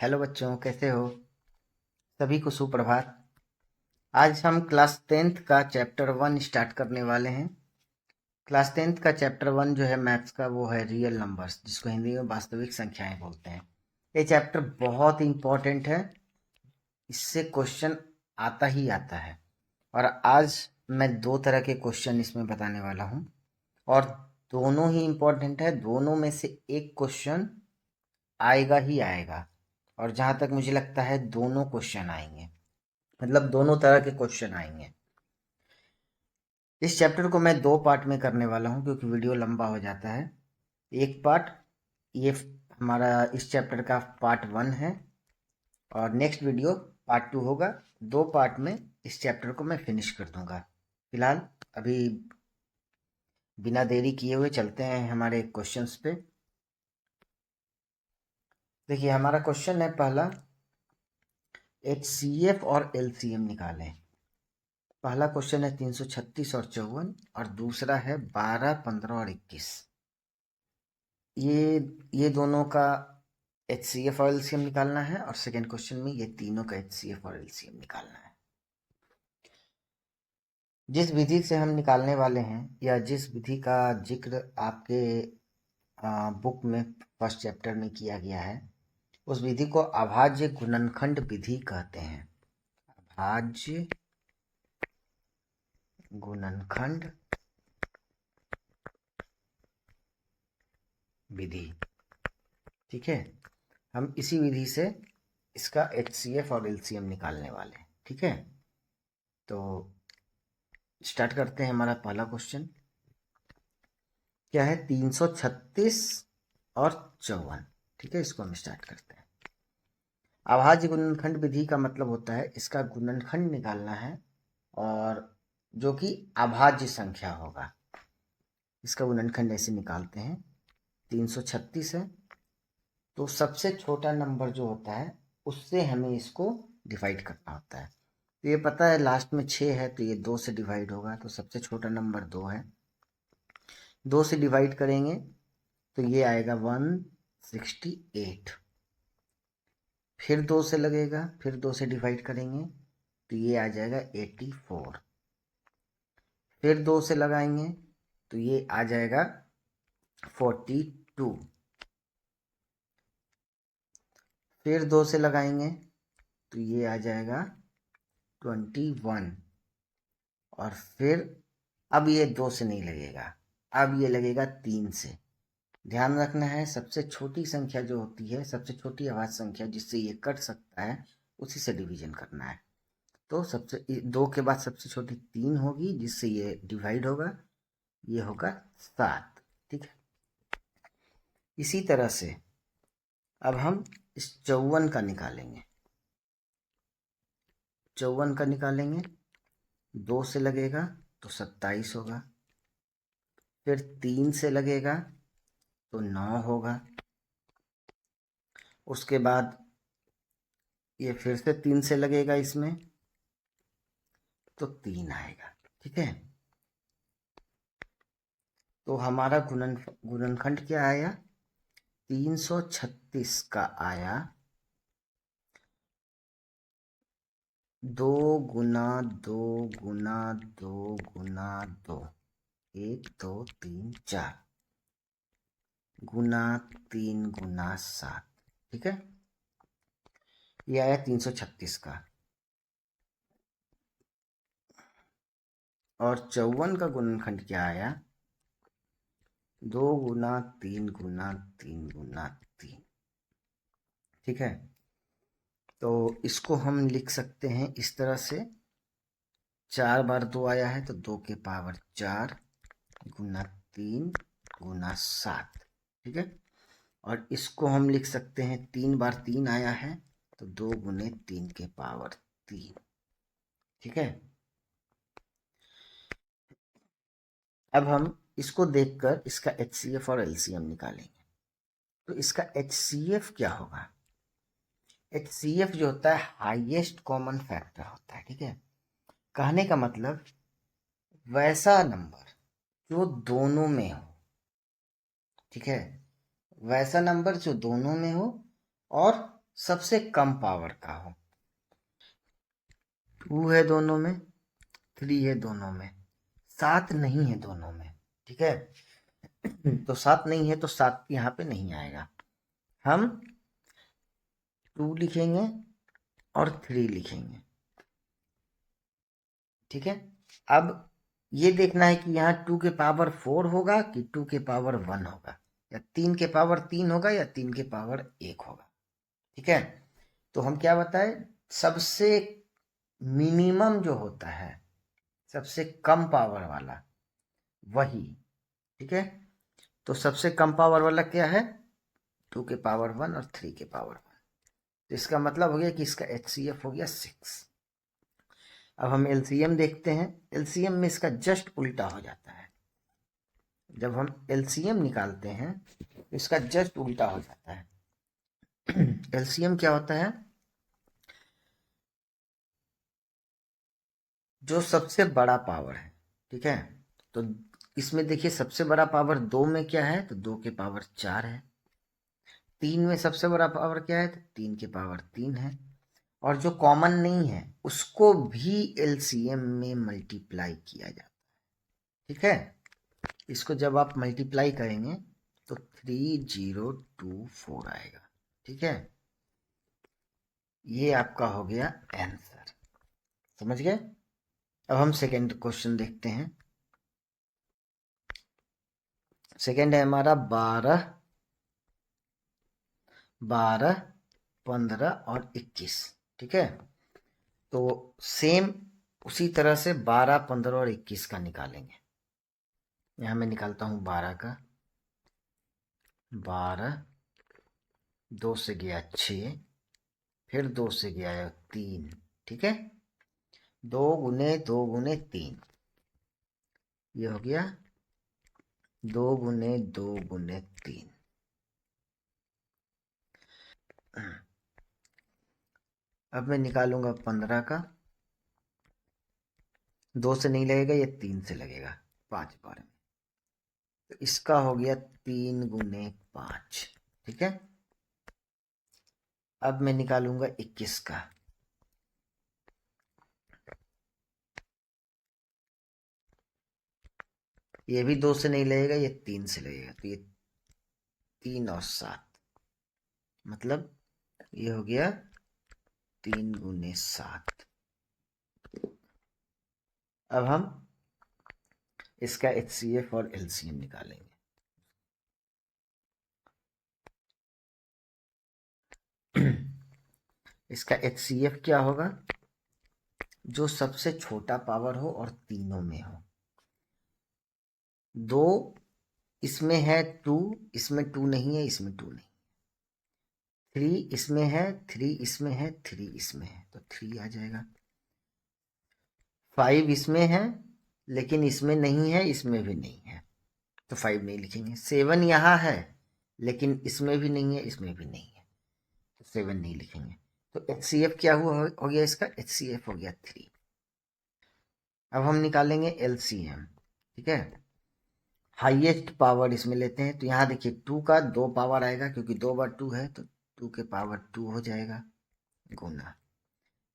Hello बच्चों, कैसे हो? सभी को सुप्रभात। आज हम क्लास 10th का चैप्टर 1 स्टार्ट करने वाले हैं। क्लास 10th का चैप्टर 1 जो है मैथ्स का, वो है रियल नंबर्स, जिसको हिंदी में वास्तविक संख्याएं बोलते हैं। ये चैप्टर बहुत इंपॉर्टेंट है, इससे क्वेश्चन आता ही आता है। और आज मैं दो तरह के क्वेश्चन इसमें बताने वाला हूँ, और दोनों ही इंपॉर्टेंट है। दोनों में से एक क्वेश्चन आएगा ही आएगा, और जहाँ तक मुझे लगता है दोनों क्वेश्चन आएंगे, मतलब दोनों तरह के क्वेश्चन आएंगे। इस चैप्टर को मैं दो पार्ट में करने वाला हूँ, क्योंकि वीडियो लंबा हो जाता है। एक पार्ट ये हमारा इस चैप्टर का पार्ट 1 है, और नेक्स्ट वीडियो पार्ट 2 होगा। दो पार्ट में इस चैप्टर को मैं फिनिश कर दूंगा। फिलहाल अभी बिना देरी किए हुए चलते हैं हमारे क्वेश्चंस पे। देखिए, हमारा क्वेश्चन है पहला, HCF और LCM निकालें। पहला क्वेश्चन है 336 और 54, और दूसरा है 12, 15 और 21। ये दोनों का HCF और LCM निकालना है, और सेकेंड क्वेश्चन में ये तीनों का HCF और LCM निकालना है। जिस विधि से हम निकालने वाले हैं, या जिस विधि का जिक्र आपके बुक में फर्स्ट चैप्टर में किया गया है, उस विधि को अभाज्य गुणनखंड विधि कहते हैं। अभाज्य गुणनखंड विधि, ठीक है। हम इसी विधि से इसका HCF और LCM निकालने वाले हैं, ठीक है। तो स्टार्ट करते हैं। हमारा पहला क्वेश्चन क्या है? 336 और 54, ठीक है। इसको हम स्टार्ट करते हैं। अभाज्य गुणनखंड विधि का मतलब होता है इसका गुणनखंड निकालना है, और जो कि अभाज्य संख्या होगा। इसका गुणनखंड ऐसे निकालते हैं। 336 है, तो सबसे छोटा नंबर जो होता है उससे हमें इसको डिवाइड करना होता है। तो ये पता है लास्ट में 6 है, तो ये 2 से डिवाइड होगा, तो सबसे छोटा नंबर 2 है। 2 से डिवाइड करेंगे तो ये आएगा 168। फिर 2 से लगेगा, फिर 2 से डिवाइड करेंगे तो ये आ जाएगा 84। फिर 2 से लगाएंगे तो ये आ जाएगा 42। फिर 2 से लगाएंगे तो ये आ जाएगा 21। और फिर अब ये 2 से नहीं लगेगा, अब ये लगेगा 3 से। ध्यान रखना है, सबसे छोटी संख्या जो होती है, सबसे छोटी अभाज्य संख्या जिससे ये कट सकता है, उसी से डिवीजन करना है। तो सबसे 2 के बाद सबसे छोटी 3 होगी, जिससे ये डिवाइड होगा, ये होगा 7, ठीक है। इसी तरह से अब हम इस 54 का निकालेंगे। 54 का निकालेंगे, 2 से लगेगा तो 27 होगा। फिर 3 से लगेगा तो 9 होगा। उसके बाद ये फिर से 3 से लगेगा इसमें, तो 3 आएगा, ठीक है। तो हमारा गुणनखंड क्या आया? 336 का आया 2 गुना 2 गुना 2 गुना 2, 1 2 3 4 गुना 3 गुना 7, ठीक है। ये आया 336 का। और 54 का गुणनखंड क्या आया? 2 गुना 3 गुना 3 गुना 3, ठीक है। तो इसको हम लिख सकते हैं इस तरह से। 4 बार 2 आया है तो 2 के पावर 4 गुना 3 गुना 7, ठीक है। और इसको हम लिख सकते हैं 3 बार 3 आया है तो 2 गुने 3 के पावर 3, ठीक है। अब हम इसको देखकर इसका HCF और LCM निकालेंगे। तो इसका HCF क्या होगा? HCF जो होता है हाईएस्ट कॉमन फैक्टर होता है, ठीक है। कहने का मतलब वैसा नंबर जो दोनों में हो, ठीक है। वैसा नंबर जो दोनों में हो और सबसे कम पावर का हो। 2 है दोनों में, 3 है दोनों में, 7 नहीं है दोनों में। ठीक है, तो 7 नहीं है तो 7 यहाँ पे नहीं आएगा। हम 2 लिखेंगे और 3 लिखेंगे। ठीक है, अब ये देखना है कि यहाँ 2 के पावर 4 होगा कि 2 के पावर 1 होगा, या 3 के पावर 3 होगा या 3 के पावर 1 होगा। ठीक है, तो हम क्या बताए, सबसे मिनिमम जो होता है, सबसे कम पावर वाला वही। ठीक है, तो सबसे कम पावर वाला क्या है, 2 के पावर 1 और 3 के पावर 1। तो इसका मतलब हो गया कि इसका HCF हो गया 6। अब हम LCM देखते हैं, LCM में इसका जस्ट उल्टा हो जाता है। जब हम LCM निकालते हैं तो इसका जस्ट उल्टा हो जाता है। LCM क्या होता है, जो सबसे बड़ा पावर है। ठीक है, तो इसमें देखिए सबसे बड़ा पावर 2 में क्या है, तो 2 के पावर 4 है। 3 में सबसे बड़ा पावर क्या है, तो 3 के पावर 3 है। और जो कॉमन नहीं है उसको भी LCM में मल्टीप्लाई किया जाता है। ठीक है, इसको जब आप मल्टीप्लाई करेंगे तो 3024 आएगा। ठीक है, ये आपका हो गया आंसर। समझ गए। अब हम सेकेंड क्वेश्चन देखते हैं। सेकेंड है हमारा 12, 15 और 21। ठीक है, तो सेम उसी तरह से 12, 15 और 21 का निकालेंगे। यहां मैं निकालता हूं 12 का। 12, 2 से गया 6, फिर 2 से गया 3। ठीक है, 2 गुने 2 गुने 3, ये हो गया 2 गुने 2 गुने 3। अब मैं निकालूंगा 15 का। 2 से नहीं लगेगा, ये 3 से लगेगा 5 बार में। तो इसका हो गया 3 गुने 5। ठीक है, अब मैं निकालूंगा 21 का। ये भी 2 से नहीं लगेगा, ये 3 से लगेगा, तो ये 3 और 7, मतलब ये हो गया 3 गुने 7। अब हम इसका HCF और LCM निकालेंगे। इसका HCF क्या होगा, जो सबसे छोटा पावर हो और तीनों में हो। 2 इसमें है, 2 इसमें 2 नहीं है, इसमें 2 नहीं। 3 इसमें है, 3 इसमें है, 3 इसमें है, तो 3 आ जाएगा। 5 इसमें है लेकिन इसमें नहीं है, इसमें भी नहीं है, तो 5 नहीं लिखेंगे। 7 यहाँ है लेकिन इसमें भी नहीं है, इसमें भी नहीं है, तो 7 नहीं लिखेंगे। तो HCF क्या हुआ, हो गया इसका HCF हो गया 3। अब हम निकालेंगे LCM। ठीक है, हाईएस्ट पावर इसमें लेते हैं, तो यहाँ देखिए 2 का 2 पावर आएगा, क्योंकि 2 बार 2 है तो 2 के पावर 2 हो जाएगा, गुना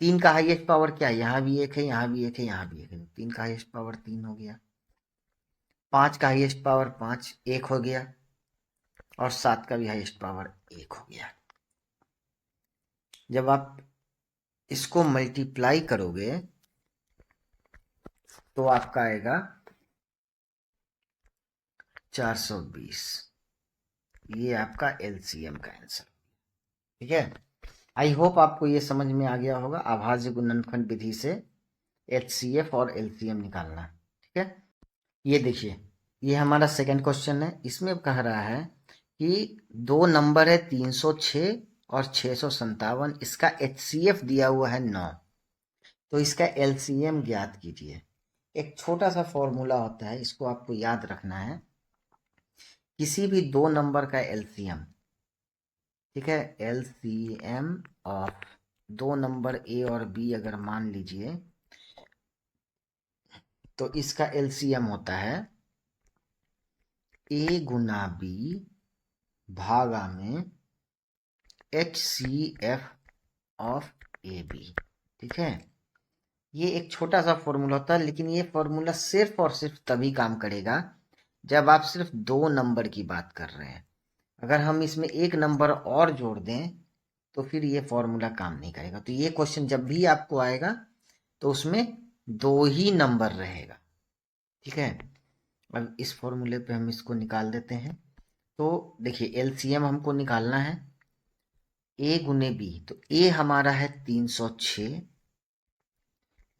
3 का हाईएस्ट पावर क्या है, यहाँ भी एक है, यहाँ भी एक है, यहाँ भी एक है, 3 का हाईएस्ट पावर 3 हो गया। 5 का हाईएस्ट पावर 5, 1 हो गया। और 7 का भी हाईएस्ट पावर 1 हो गया। जब आप इसको मल्टीप्लाई करोगे तो आपका आएगा 420। ये आपका LCM का आंसर। ठीक है, आई होप आपको ये समझ में आ गया होगा, अभाज्य गुणनखंड विधि से HCF और LCM निकालना। ठीक है, ये देखिए, ये हमारा सेकंड क्वेश्चन है। इसमें कह रहा है कि 2 नंबर है 306 और 657, इसका HCF दिया हुआ है 9, तो इसका LCM ज्ञात कीजिए। एक छोटा सा फॉर्मूला होता है, इसको आपको याद रखना है। किसी भी 2 नंबर का LCM, ठीक है, LCM ऑफ 2 नंबर A और B अगर मान लीजिए, तो इसका LCM होता है A गुना B भागा में HCF ऑफ AB। ठीक है, ये एक छोटा सा फॉर्मूला होता है, लेकिन ये फॉर्मूला सिर्फ और सिर्फ तभी काम करेगा जब आप सिर्फ 2 नंबर की बात कर रहे हैं। अगर हम इसमें एक नंबर और जोड़ दें तो फिर ये फॉर्मूला काम नहीं करेगा। तो ये क्वेश्चन जब भी आपको आएगा तो उसमें 2 ही नंबर रहेगा। ठीक है, अब इस फॉर्मूले पे हम इसको निकाल देते हैं। तो देखिए एलसीएम हमको निकालना है ए गुने बी। तो ए हमारा है 306,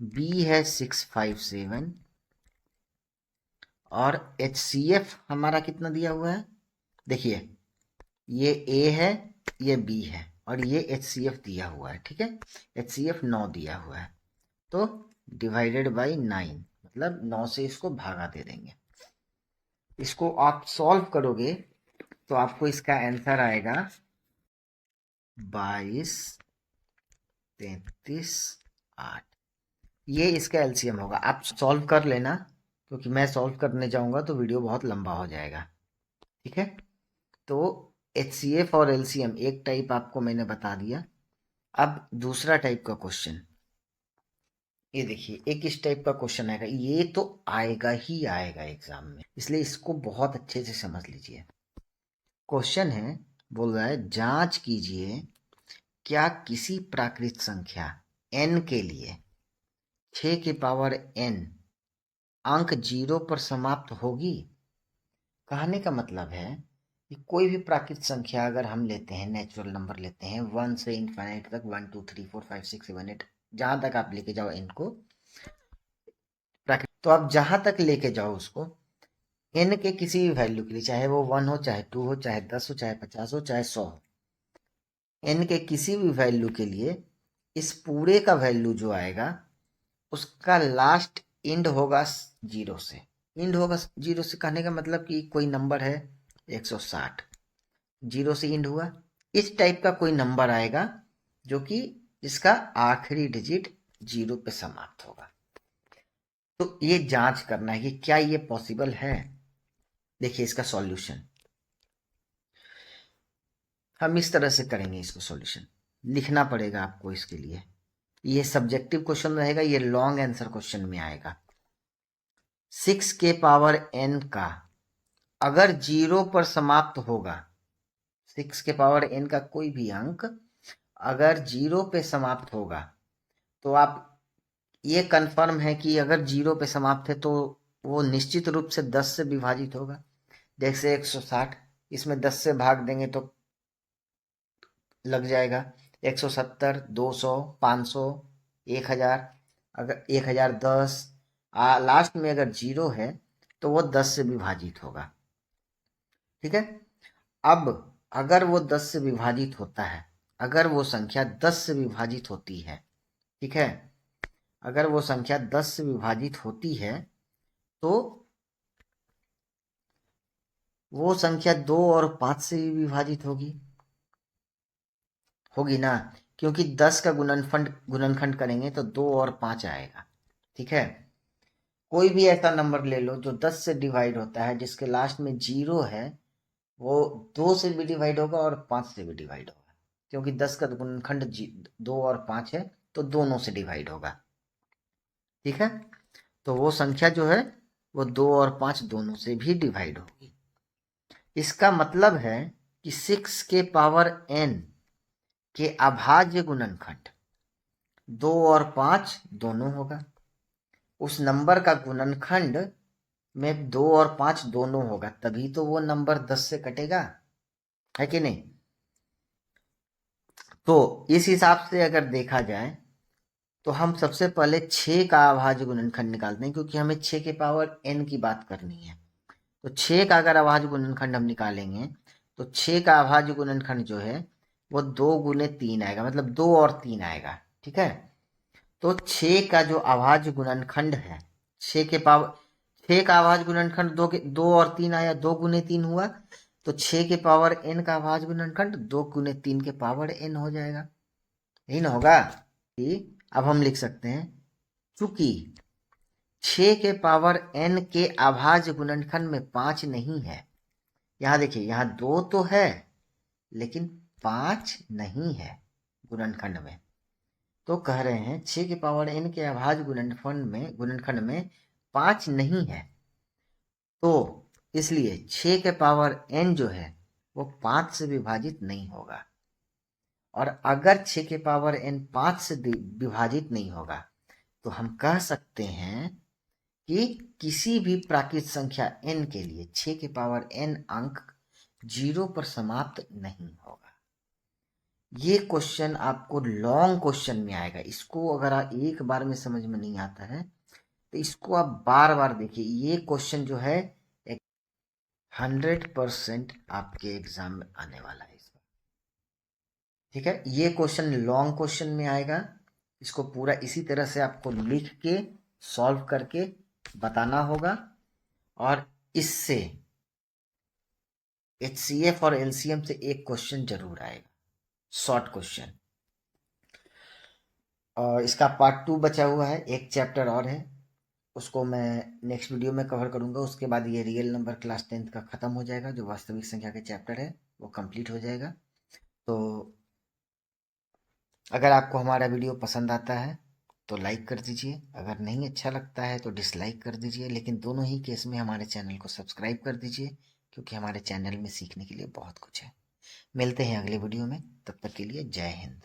बी है 657 और HCF हमारा कितना दिया हुआ है, देखिए ये ए है, ये बी है और ये HCF दिया हुआ है। ठीक है, HCF 9 दिया हुआ है, तो डिवाइडेड बाई 9, मतलब 9 से इसको भागा दे देंगे। इसको आप सॉल्व करोगे तो आपको इसका आंसर आएगा 22, 33, 8। ये इसका एलसीएम होगा। आप सॉल्व कर लेना, क्योंकि मैं सॉल्व करने जाऊंगा तो वीडियो बहुत लंबा हो जाएगा। ठीक है, तो HCF और LCM एक टाइप आपको मैंने बता दिया। अब दूसरा टाइप का क्वेश्चन, ये देखिए एक इस टाइप का क्वेश्चन आएगा। ये तो आएगा ही आएगा एग्जाम में, इसलिए इसको बहुत अच्छे से समझ लीजिए। क्वेश्चन है, बोल रहा है जांच कीजिए क्या किसी प्राकृत संख्या n के लिए 6 की पावर n अंक 0 पर समाप्त होगी। कहने का मतलब है कि कोई भी प्राकृत संख्या अगर हम लेते हैं, नेचुरल नंबर लेते हैं 1 से इनफाइनाइट तक, 1 2 3 4 5 6 7 8, जहां तक आप लेके जाओ n को प्राकृत, तो आप जहां तक लेके जाओ उसको n के किसी भी वैल्यू के लिए, चाहे वो 1 हो, चाहे 2 हो, चाहे 10 हो, चाहे 50 हो, चाहे 100 हो, n के किसी भी वैल्यू के लिए इस पूरे का वैल्यू जो आएगा उसका लास्ट इंड होगा 0 से। इंड होगा 0 से कहने का मतलब कि कोई नंबर है 160, 0 से इंड हुआ, इस टाइप का कोई नंबर आएगा जो कि जिसका आखिरी डिजिट 0 पे समाप्त होगा। तो ये जांच करना है कि क्या ये पॉसिबल है। देखिए इसका सॉल्यूशन हम इस तरह से करेंगे। इसको सॉल्यूशन लिखना पड़ेगा आपको इसके लिए। ये सब्जेक्टिव क्वेश्चन रहेगा, ये लॉन्ग आंसर क्वेश्चन में आएगा। 6 के पावर n का अगर 0 पर समाप्त होगा, 6 के पावर n का कोई भी अंक अगर 0 पे समाप्त होगा, तो आप ये कंफर्म है कि अगर 0 पे समाप्त है तो वो निश्चित रूप से 10 से विभाजित होगा। जैसे 160, इसमें 10 से भाग देंगे तो लग जाएगा 170, 200, 500, 1000। अगर 1010 लास्ट में अगर 0 है तो वो 10 से विभाजित होगा। ठीक है, अब अगर वो 10 से विभाजित होता है, अगर वो संख्या 10 से विभाजित होती है, ठीक है, अगर वो संख्या 10 से विभाजित होती है तो वो संख्या 2 और 5 से भी विभाजित होगी ना, क्योंकि 10 का गुणनखंड करेंगे तो 2 और 5 आएगा। ठीक है, कोई भी ऐसा नंबर ले लो जो 10 से डिवाइड होता है, जिसके लास्ट में 0 है, वो 2 से भी डिवाइड होगा और 5 से भी डिवाइड होगा, क्योंकि 10 का गुणनखंड 2 और 5 है, तो दोनों से डिवाइड होगा। ठीक है, तो वो संख्या जो है वो 2 और 5 दोनों से भी डिवाइड होगी। इसका मतलब है कि 6 के पावर n के अभाज्य गुणनखंड 2 और 5 दोनों होगा। उस नंबर का गुणनखंड में 2 और 5 दोनों होगा, तभी तो वो नंबर 10 से कटेगा, है कि नहीं। तो इस हिसाब से अगर देखा जाए तो हम सबसे पहले 6 का अभाज्य गुणनखंड निकालते हैं, क्योंकि हमें 6 के पावर n की बात करनी है। तो 6 का अगर अभाज्य गुणनखंड हम निकालेंगे तो 6 का अभाज्य गुणनखंड जो है वो 2 गुने 3 आएगा, मतलब 2 और 3 आएगा। ठीक है, तो 6 का जो अभाज्य गुणनखंड है, 6 के पावर 6 का अभाज्य गुणनखंड 2 और 3 आया, 2 गुने 3 हुआ, तो 6 के पावर n का अभाज्य गुणनखंड 2 गुने 3 के पावर n हो जाएगा। यही ना होगा। अब हम लिख सकते हैं चूंकि 6 के पावर n के अभाज्य गुणनखंड में 5 नहीं है। यहां देखिए, यहां 2 तो है लेकिन 5 नहीं है गुणनखंड में। तो कह रहे हैं 6 के पावर n के अभाज्य गुणनखंड में 5 नहीं है, तो इसलिए 6 के पावर n जो है वो 5 से विभाजित नहीं होगा। और अगर 6 के पावर n 5 से विभाजित नहीं होगा तो हम कह सकते हैं कि किसी भी प्राकृत संख्या n के लिए 6 के पावर n अंक 0 पर समाप्त नहीं होगा। ये क्वेश्चन आपको लॉन्ग क्वेश्चन में आएगा। इसको अगर आप एक बार में समझ में नहीं आता है तो इसको आप बार बार देखिए। ये क्वेश्चन जो है 100% आपके एग्जाम में आने वाला है इसमें, ठीक है। ये क्वेश्चन लॉन्ग क्वेश्चन में आएगा। इसको पूरा इसी तरह से आपको लिख के सॉल्व करके बताना होगा। और इससे HCF और LCM से एक क्वेश्चन जरूर आएगा, शॉर्ट क्वेश्चन। और इसका पार्ट 2 बचा हुआ है, एक चैप्टर और है, उसको मैं नेक्स्ट वीडियो में कवर करूंगा। उसके बाद ये रियल नंबर क्लास 10th का खत्म हो जाएगा, जो वास्तविक संख्या के चैप्टर है वो कंप्लीट हो जाएगा। तो अगर आपको हमारा वीडियो पसंद आता है तो लाइक कर दीजिए, अगर नहीं अच्छा लगता है तो डिसलाइक कर दीजिए, लेकिन दोनों ही केस में हमारे चैनल को सब्सक्राइब कर दीजिए, क्योंकि हमारे चैनल में सीखने के लिए बहुत कुछ है। मिलते हैं अगले वीडियो में, तब तक के लिए जय हिंद।